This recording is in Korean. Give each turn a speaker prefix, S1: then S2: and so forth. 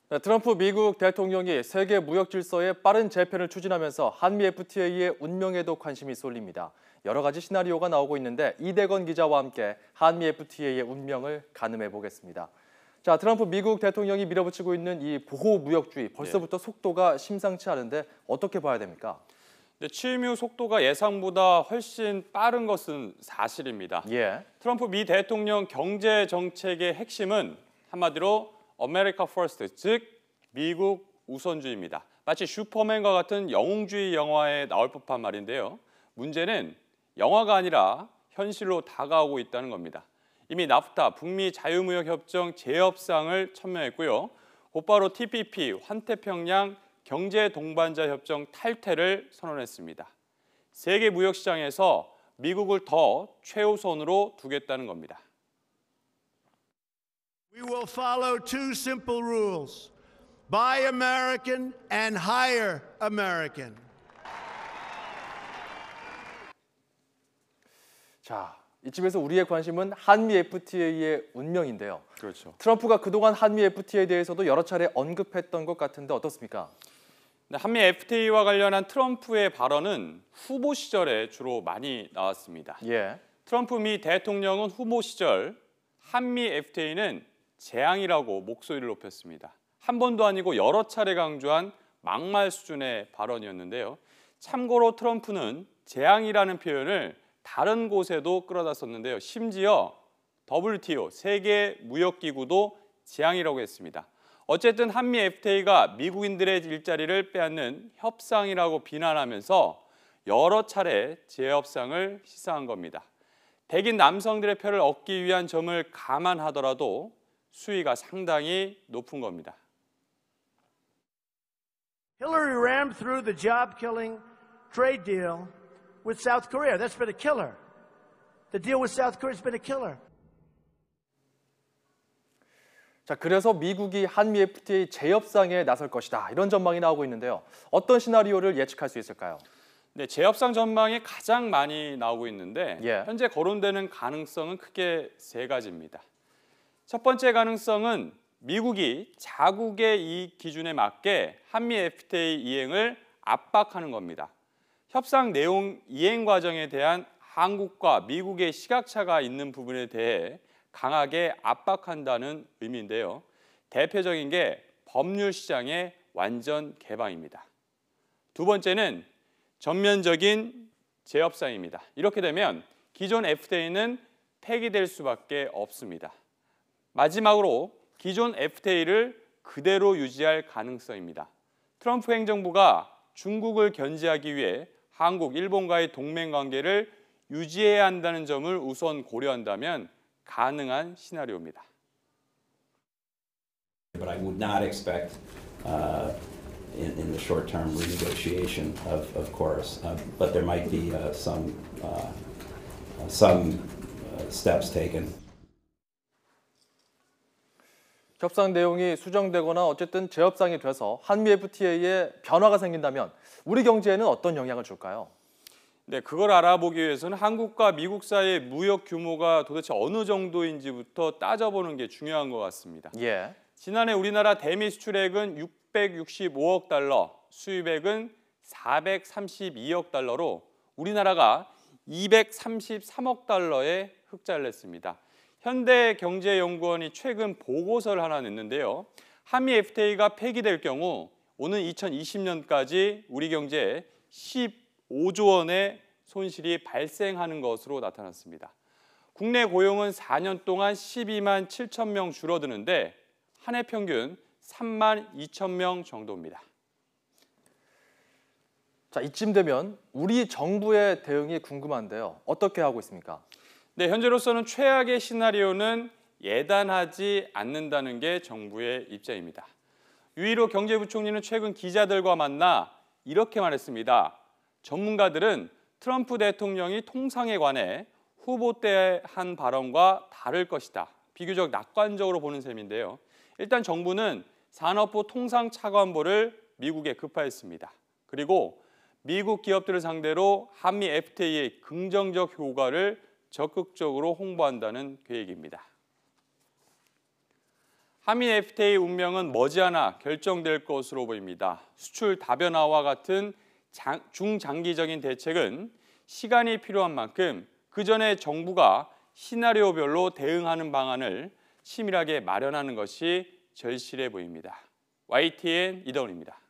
S1: 네, 트럼프 미국 대통령이 세계 무역 질서의 빠른 재편을 추진하면서 한미 FTA의 운명에도 관심이 쏠립니다. 여러 가지 시나리오가 나오고 있는데 이대건 기자와 함께 한미 FTA의 운명을 가늠해 보겠습니다. 자, 트럼프 미국 대통령이 밀어붙이고 있는 이 보호 무역주의 벌써부터 속도가 심상치 않은데 어떻게 봐야 됩니까?
S2: 네, 취임 후 속도가 예상보다 훨씬 빠른 것은 사실입니다. 트럼프 미 대통령 경제 정책의 핵심은 한마디로 아메리카 퍼스트, 즉 미국 우선주의입니다. 마치 슈퍼맨과 같은 영웅주의 영화에 나올 법한 말인데요. 문제는 영화가 아니라 현실로 다가오고 있다는 겁니다. 이미 나프타, 북미 자유무역협정 재협상을 천명했고요. 곧바로 TPP, 환태평양 경제 동반자 협정 탈퇴를 선언했습니다. 세계 무역 시장에서 미국을 더 최우선으로 두겠다는 겁니다.
S3: We will follow two simple rules. Buy American and hire American.
S1: 자, 이쯤에서 우리의 관심은 한미 FTA의 운명인데요.
S2: 그렇죠.
S1: 트럼프가 그동안 한미 FTA에 대해서도 여러 차례 언급했던 것 같은데 어떻습니까?
S2: 네, 한미 FTA와 관련한 트럼프의 발언은 후보 시절에 주로 많이 나왔습니다. 트럼프 미 대통령은 후보 시절 한미 FTA는 재앙이라고 목소리를 높였습니다. 한 번도 아니고 여러 차례 강조한 막말 수준의 발언이었는데요. 참고로 트럼프는 재앙이라는 표현을 다른 곳에도 끌어다 썼는데요. 심지어 WTO, 세계무역기구도 재앙이라고 했습니다. 어쨌든 한미 FTA가 미국인들의 일자리를 빼앗는 협상이라고 비난하면서 여러 차례 재협상을 시사한 겁니다. 백인 남성들의 표를 얻기 위한 점을 감안하더라도 수위가 상당히 높은 겁니다.
S3: Hillary rammed through the job-killing trade deal with South Korea. That's been a killer. The deal with South Korea has been a killer.
S1: 자, 그래서 미국이 한미 FTA 재협상에 나설 것이다. 이런 전망이 나오고 있는데요. 어떤 시나리오를 예측할 수 있을까요?
S2: 네, 재협상 전망이 가장 많이 나오고 있는데 현재 거론되는 가능성은 크게 세 가지입니다. 첫 번째 가능성은 미국이 자국의 이익 기준에 맞게 한미 FTA 이행을 압박하는 겁니다. 협상 내용 이행 과정에 대한 한국과 미국의 시각차가 있는 부분에 대해 강하게 압박한다는 의미인데요. 대표적인 게 법률 시장의 완전 개방입니다. 두 번째는 전면적인 재협상입니다. 이렇게 되면 기존 FTA는 폐기될 수밖에 없습니다. 마지막으로 기존 FTA를 그대로 유지할 가능성입니다. 트럼프 행정부가 중국을 견제하기 위해 한국, 일본과의 동맹 관계를 유지해야 한다는 점을 우선 고려한다면 가능한 시나리오입니다.
S4: But I would not expect in the short term renegotiation of course, but there might be some steps taken.
S1: 협상 내용이 수정되거나 어쨌든 재협상이 돼서 한미 FTA에 변화가 생긴다면 우리 경제에는 어떤 영향을 줄까요?
S2: 네, 그걸 알아보기 위해서는 한국과 미국 사이의 무역 규모가 도대체 어느 정도인지부터 따져보는 게 중요한 것 같습니다. 지난해 우리나라 대미 수출액은 665억 달러, 수입액은 432억 달러로 우리나라가 233억 달러의 흑자를 냈습니다. 현대경제연구원이 최근 보고서를 하나 냈는데요. 한미 FTA가 폐기될 경우 오는 2020년까지 우리 경제에 15조 원의 손실이 발생하는 것으로 나타났습니다. 국내 고용은 4년 동안 12만 7천 명 줄어드는데 한 해 평균 3만 2천 명 정도입니다.
S1: 자, 이쯤 되면 우리 정부의 대응이 궁금한데요. 어떻게 하고 있습니까?
S2: 네, 현재로서는 최악의 시나리오는 예단하지 않는다는 게 정부의 입장입니다. 유일호 경제부총리는 최근 기자들과 만나 이렇게 말했습니다. 전문가들은 트럼프 대통령이 통상에 관해 후보 때 한 발언과 다를 것이다. 비교적 낙관적으로 보는 셈인데요. 일단 정부는 산업부 통상차관보를 미국에 급파했습니다. 그리고 미국 기업들을 상대로 한미 FTA의 긍정적 효과를 적극적으로 홍보한다는 계획입니다. 한미 FTA 운명은 머지않아 결정될 것으로 보입니다. 수출 다변화와 같은 중장기적인 대책은 시간이 필요한 만큼 그 전에 정부가 시나리오별로 대응하는 방안을 치밀하게 마련하는 것이 절실해 보입니다. YTN 이다운입니다.